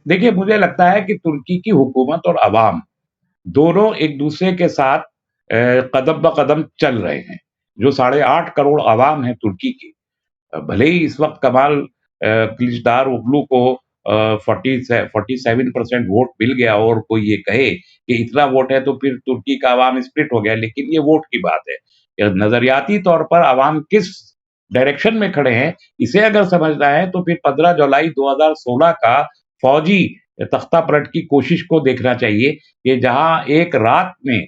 دیکھیے مجھے لگتا ہے کہ ترکی کی حکومت اور عوام دونوں ایک دوسرے کے ساتھ قدم بقدم چل رہے ہیں. جو 8.5 کروڑ عوام ہے ترکی کی، بھلے ہی اس وقت کمال کلچدار اوغلو کو 47% ووٹ مل گیا اور کوئی یہ کہے کہ اتنا ووٹ ہے تو پھر ترکی کا عوام اسپلٹ ہو گیا، لیکن یہ ووٹ کی بات ہے کہ نظریاتی طور پر عوام کس ڈائریکشن میں کھڑے ہیں اسے اگر سمجھنا ہے تو پھر 15 جولائی 2016 کا فوجی تختہ پلٹ کی کوشش کو دیکھنا چاہیے کہ جہاں ایک رات میں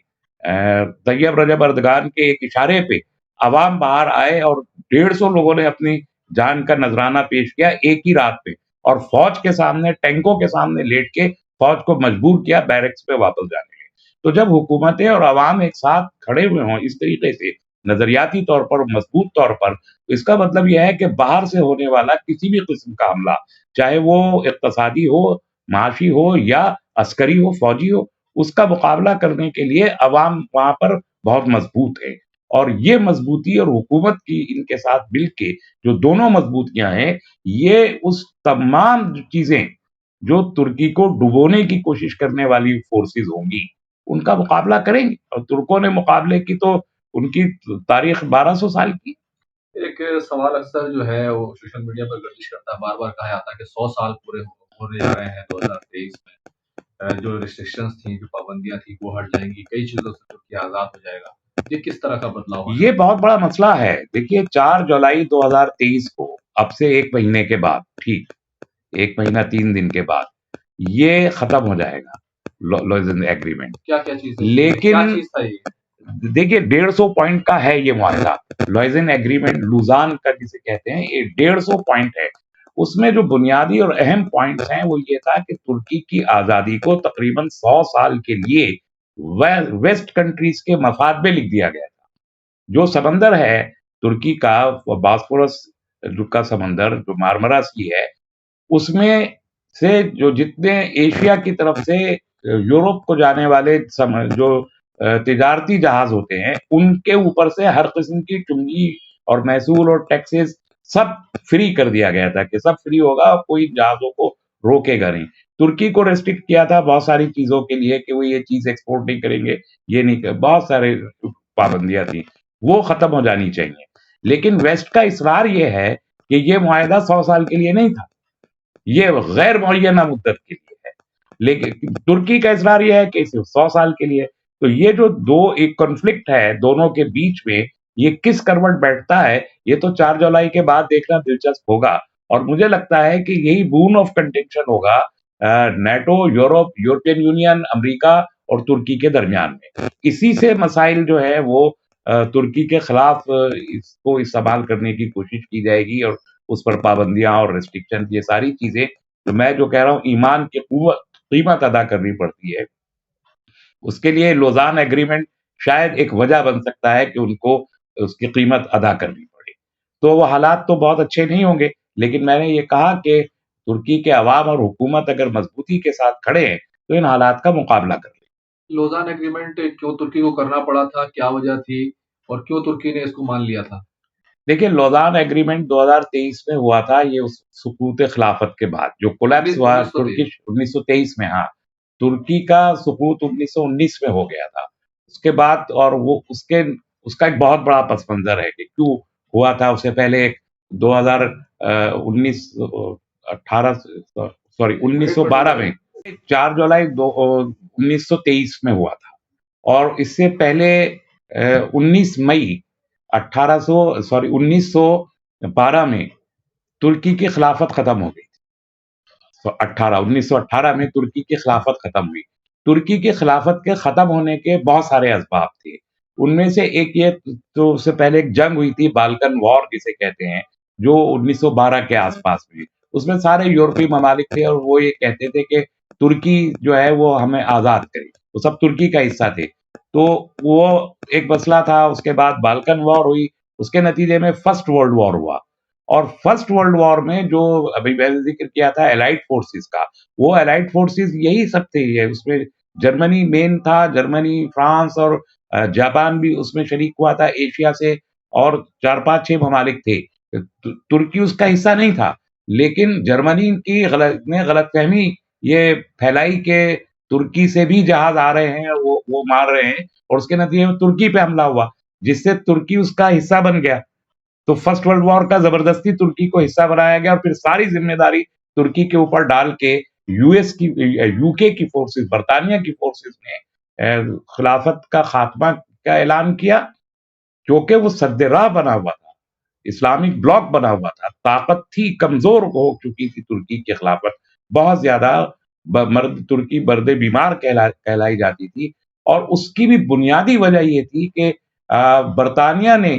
طیب رجب اردگان کے ایک اشارے پہ عوام باہر آئے اور 150 لوگوں نے اپنی جان کا نذرانہ پیش کیا ایک ہی رات پہ، اور فوج کے سامنے ٹینکوں کے سامنے لیٹ کے فوج کو مجبور کیا بیرکس پہ واپس جانے کے. تو جب حکومتیں اور عوام ایک ساتھ کھڑے ہوئے ہوں اس طریقے سے نظریاتی طور پر مضبوط طور پر، تو اس کا مطلب یہ ہے کہ باہر سے ہونے والا کسی بھی قسم کا حملہ، چاہے وہ اقتصادی ہو، معاشی ہو یا عسکری ہو، فوجی ہو، اس کا مقابلہ کرنے کے لیے عوام وہاں پر بہت مضبوط ہے. اور یہ مضبوطی اور حکومت کی ان کے ساتھ مل کے جو دونوں مضبوطیاں ہیں، یہ اس تمام چیزیں جو ترکی کو ڈبونے کی کوشش کرنے والی فورسز ہوں گی ان کا مقابلہ کریں گے. اور ترکوں نے مقابلے کی تو ان کی تاریخ 1200 سال کی. ایک سوال اکثر جو ہے وہ سوشل میڈیا پر گردش کرتا ہے، بار بار کہا جاتا ہے کہ 100 سال پورے ہونے جا رہے ہیں 2023 میں، جو ریسٹرکشنز تھیں، جو پابندیاں تھیں وہ ہٹ جائیں گی، کئی چیزوں سے ترکی آزاد ہو جائے گا. یہ کس طرح کا بدلاؤ ہے؟ یہ بہت بڑا مسئلہ ہے. دیکھیے 4 جولائی 2023 کو، اب سے ایک مہینے کے بعد، ٹھیک 1 مہینہ 3 دن کے بعد یہ ختم ہو جائے گا لوزن ایگریمنٹ. کیا کیا چیز لیکن تھا یہ؟ دیکھیے 150 پوائنٹ کا ہے یہ معاہدہ، لوزن ایگریمنٹ لوزان کا جسے کہتے ہیں، یہ 150 پوائنٹ ہے. اس میں جو بنیادی اور اہم پوائنٹس ہیں وہ یہ تھا کہ ترکی کی آزادی کو تقریباً 100 سال کے لیے ویسٹ کنٹریز کے مفاد میں لکھ دیا گیا تھا. جو سمندر ہے ترکی کا، باسفورس کا سمندر جو مارمرا سی ہے، اس میں سے جو جتنے ایشیا کی طرف سے یورپ کو جانے والے جو تجارتی جہاز ہوتے ہیں ان کے اوپر سے ہر قسم کی چنگی اور محصول اور ٹیکسز سب فری کر دیا گیا تھا کہ سب فری ہوگا، کوئی جہازوں کو روکے گا نہیں. ترکی کو ریسٹرکٹ کیا تھا بہت ساری چیزوں کے لیے کہ وہ یہ چیز ایکسپورٹ نہیں کریں گے، یہ نہیں، بہت سارے پابندیاں تھیں، وہ ختم ہو جانی چاہیے. لیکن ویسٹ کا اصرار یہ ہے کہ یہ معاہدہ 100 سال کے لیے نہیں تھا، یہ غیر معینہ مدت کے لیے ہے. لیکن ترکی کا اصرار یہ ہے کہ صرف 100 سال کے لیے. تو یہ جو ایک کنفلکٹ ہے دونوں کے بیچ میں، یہ کس کروٹ بیٹھتا ہے یہ تو 4 جولائی کے بعد دیکھنا دلچسپ ہوگا. اور مجھے لگتا ہے کہ یہی بون آف کنٹینشن ہوگا نیٹو، یورپین یونین، امریکہ اور ترکی کے درمیان میں. اسی سے مسائل جو ہے وہ ترکی کے خلاف اس کو استعمال کرنے کی کوشش کی جائے گی، اور اس پر پابندیاں اور ریسٹرکشن، یہ ساری چیزیں میں جو کہہ رہا ہوں ایمان کی قیمت ادا کرنی پڑتی ہے. اس کے لیے لوزان ایگریمنٹ شاید ایک وجہ بن سکتا ہے کہ ان کو اس کی قیمت ادا کرنی پڑے. تو وہ حالات تو بہت اچھے نہیں ہوں گے، لیکن میں نے یہ کہا کہ ترکی کے عوام اور حکومت اگر مضبوطی کے ساتھ کھڑے ہیں تو ان حالات کا مقابلہ کر لیں. لوزان ایگریمنٹ کیوں ترکی کو کرنا پڑا تھا، کیا وجہ تھی، اور کیوں ترکی نے اس کو مان لیا تھا؟ دیکھیں لوزان ایگریمنٹ 2023 میں ہوا تھا، یہ سقوط خلافت کے بعد جو کولیپس ہوا 1923 میں. ہاں، ترکی کا سقوط 1919 میں ہو گیا تھا. اس کے بعد اور وہ اس کا ایک بہت بڑا پس منظر ہے کہ کیوں ہوا تھا. اس سے پہلے 1912 میں 4 جولائی 1923 میں ہوا تھا. اور اس سے پہلے 19 میں ترکی کی خلافت ختم ہو گئی. 1918 میں ترکی کی خلافت ختم ہوئی. ترکی کی خلافت کے ختم ہونے کے بہت سارے اسباب تھے. ان میں سے ایک یہ تو اس سے پہلے ایک جنگ ہوئی تھی بالکن وار جسے کہتے ہیں، جو 1912 کے آس پاس میں، اس میں سارے یورپی ممالک تھے اور وہ یہ کہتے تھے کہ ترکی جو ہے وہ ہمیں آزاد کرے، وہ سب ترکی کا حصہ تھے. تو وہ ایک مسئلہ تھا. اس کے بعد بالکن وار ہوئی، اس کے نتیجے میں فرسٹ ورلڈ وار ہوا. اور فرسٹ ورلڈ وار میں جو ابھی میں نے ذکر کیا تھا الائڈ فورسز کا، وہ الائڈ فورسز یہی سب تھے. اس میں جرمنی مین تھا، جرمنی، فرانس اور جاپان بھی اس میں شریک ہوا تھا ایشیا سے، اور 4-5-6 ممالک تھے. ترکی اس کا حصہ نہیں تھا، لیکن جرمنی کی غلط فہمی یہ پھیلائی کہ ترکی سے بھی جہاز آ رہے ہیں، وہ مار رہے ہیں، اور اس کے نتیجے میں ترکی پہ حملہ ہوا، جس سے ترکی اس کا حصہ بن گیا. تو فرسٹ ورلڈ وار کا زبردستی ترکی کو حصہ بنایا گیا، اور پھر ساری ذمہ داری ترکی کے اوپر ڈال کے یو کے کی فورسز، برطانیہ کی فورسز نے خلافت کا خاتمہ کا اعلان کیا، کیونکہ وہ سد راہ بنا ہوا تھا، اسلامک بلاک بنا ہوا تھا، طاقت تھی، کمزور ہو چکی تھی ترکی کی خلافت بہت زیادہ. ترکی برد بیمار کہلائی جاتی تھی، اور اس کی بھی بنیادی وجہ یہ تھی کہ برطانیہ نے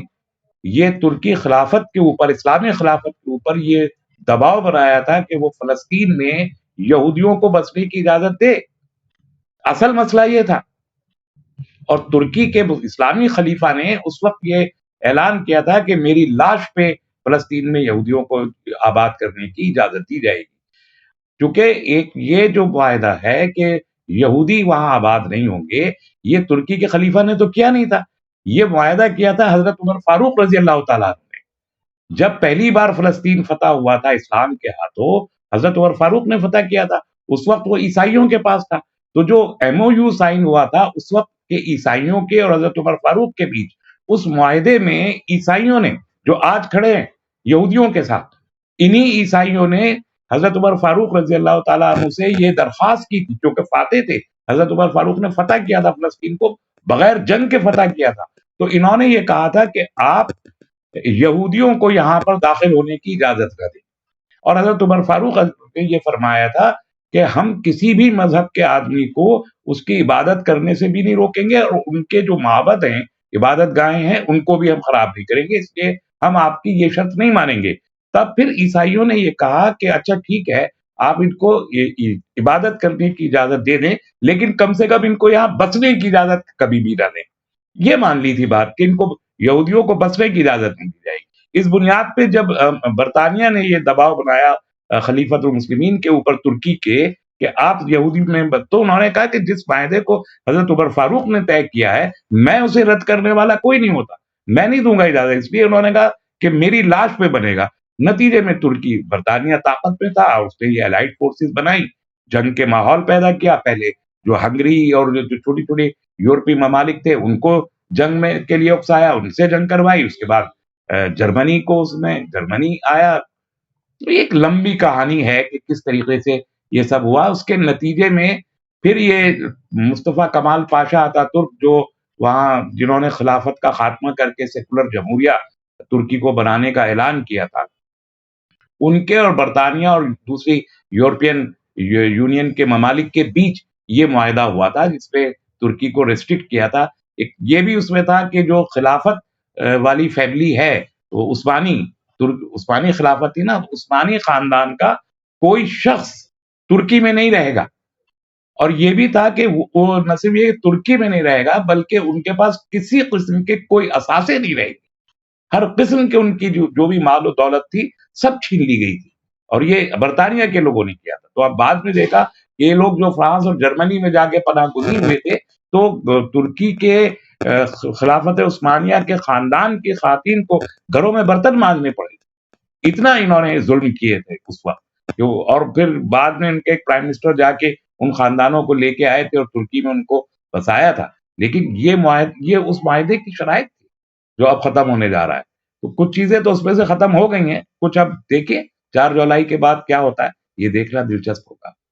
یہ ترکی خلافت کے اوپر، اسلامی خلافت کے اوپر یہ دباؤ بنایا تھا کہ وہ فلسطین میں یہودیوں کو بسنے کی اجازت دے. اصل مسئلہ یہ تھا. اور ترکی کے اسلامی خلیفہ نے اس وقت یہ اعلان کیا تھا کہ میری لاش پہ فلسطین میں یہودیوں کو آباد کرنے کی اجازت دی جائے گی، کیونکہ ایک یہ جو معاہدہ ہے کہ یہودی وہاں آباد نہیں ہوں گے، یہ ترکی کے خلیفہ نے تو کیا نہیں تھا. یہ معاہدہ کیا تھا حضرت عمر فاروق رضی اللہ تعالیٰ نے. جب پہلی بار فلسطین فتح ہوا تھا اسلام کے ہاتھوں، حضرت عمر فاروق نے فتح کیا تھا. اس وقت وہ عیسائیوں کے پاس تھا، تو جو ایم او یو سائن ہوا تھا اس وقت کے عیسائیوں کے اور حضرت عمر فاروق کے بیچ، اس معاہدے میں عیسائیوں نے جو آج کھڑے ہیں یہودیوں کے ساتھ، انہی عیسائیوں نے حضرت عمر فاروق رضی اللہ تعالیٰ عنہ سے یہ درخواست کی تھی، کیونکہ فاتح تھے. حضرت عمر فاروق نے فتح کیا تھا فلسطین کو، بغیر جنگ کے فتح کیا تھا. تو انہوں نے یہ کہا تھا کہ آپ یہودیوں کو یہاں پر داخل ہونے کی اجازت نہ دیں. اور حضرت عمر فاروق نے یہ فرمایا تھا کہ ہم کسی بھی مذہب کے آدمی کو اس کی عبادت کرنے سے بھی نہیں روکیں گے، اور ان کے جو معبد ہیں، عبادت گاہیں ہیں، ان کو بھی ہم خراب نہیں کریں گے، اس لیے ہم آپ کی یہ شرط نہیں مانیں گے. تب پھر عیسائیوں نے یہ کہا کہ اچھا ٹھیک ہے، آپ ان کو عبادت کرنے کی اجازت دے دیں، لیکن کم سے کم ان کو یہاں بسنے کی اجازت کبھی بھی نہ دیں. یہ مان لی تھی بات کہ ان کو یہودیوں کو بسنے کی اجازت نہیں دی جائے گی. اس بنیاد پہ جب برطانیہ نے یہ دباؤ بنایا خلیفۃ المسلمین کے اوپر ترکی کے کہ آپ یہودی میں، تو انہوں نے کہا کہ جس معاہدے کو حضرت عمر فاروق نے طے کیا ہے میں اسے رد کرنے والا کوئی نہیں ہوتا، میں نہیں دوں گا اجازت. اس لیے انہوں نے کہا کہ میری لاش پہ بنے گا. نتیجے میں ترکی، برطانیہ طاقت میں تھا، اس نے یہ الائڈ فورسز بنائی، جنگ کے ماحول پیدا کیا. پہلے جو ہنگری اور جو چھوٹی چھوٹی یورپی ممالک تھے ان کو جنگ میں کے لیے اکسایا، ان سے جنگ کروائی. اس کے بعد جرمنی کو اس میں جرمنی آیا. تو ایک لمبی کہانی ہے کہ کس طریقے سے یہ سب ہوا. اس کے نتیجے میں پھر یہ مصطفیٰ کمال پاشا آتا ترک، جو وہاں جنہوں نے خلافت کا خاتمہ کر کے سیکولر جمہوریہ ترکی کو بنانے کا اعلان کیا تھا، ان کے اور برطانیہ اور دوسری یورپین یونین کے ممالک کے بیچ یہ معاہدہ ہوا تھا جس پہ ترکی کو ریسٹرکٹ کیا تھا. ایک یہ بھی اس میں تھا کہ جو خلافت والی فیملی ہے، وہ عثمانی خلافت تھی نا، عثمانی خاندان کا کوئی شخص ترکی میں نہیں رہے گا. اور یہ بھی تھا کہ وہ نہ صرف یہ ترکی میں نہیں رہے گا بلکہ ان کے پاس کسی قسم کے کوئی اثاثے نہیں رہے گی. ہر قسم کے ان کی جو بھی مال و دولت تھی سب چھین لی گئی تھی، اور یہ برطانیہ کے لوگوں نے کیا تھا. تو اب بعد میں دیکھا کہ یہ لوگ جو فرانس اور جرمنی میں جا کے پناہ گزین ہوئے تھے، تو ترکی کے خلافت عثمانیہ کے خاندان کی خواتین کو گھروں میں برتن مانجنے پڑے. اتنا انہوں نے ظلم کیے تھے اس وقت. اور پھر بعد میں ان کے ایک پرائم منسٹر جا کے ان خاندانوں کو لے کے آئے تھے اور ترکی میں ان کو بسایا تھا. لیکن یہ اس معاہدے کی شرائط تھی جو اب ختم ہونے جا رہا ہے. تو کچھ چیزیں تو اس میں سے ختم ہو گئی ہیں، کچھ اب دیکھیں 4 جولائی کے بعد کیا ہوتا ہے، یہ دیکھنا دلچسپ ہوگا.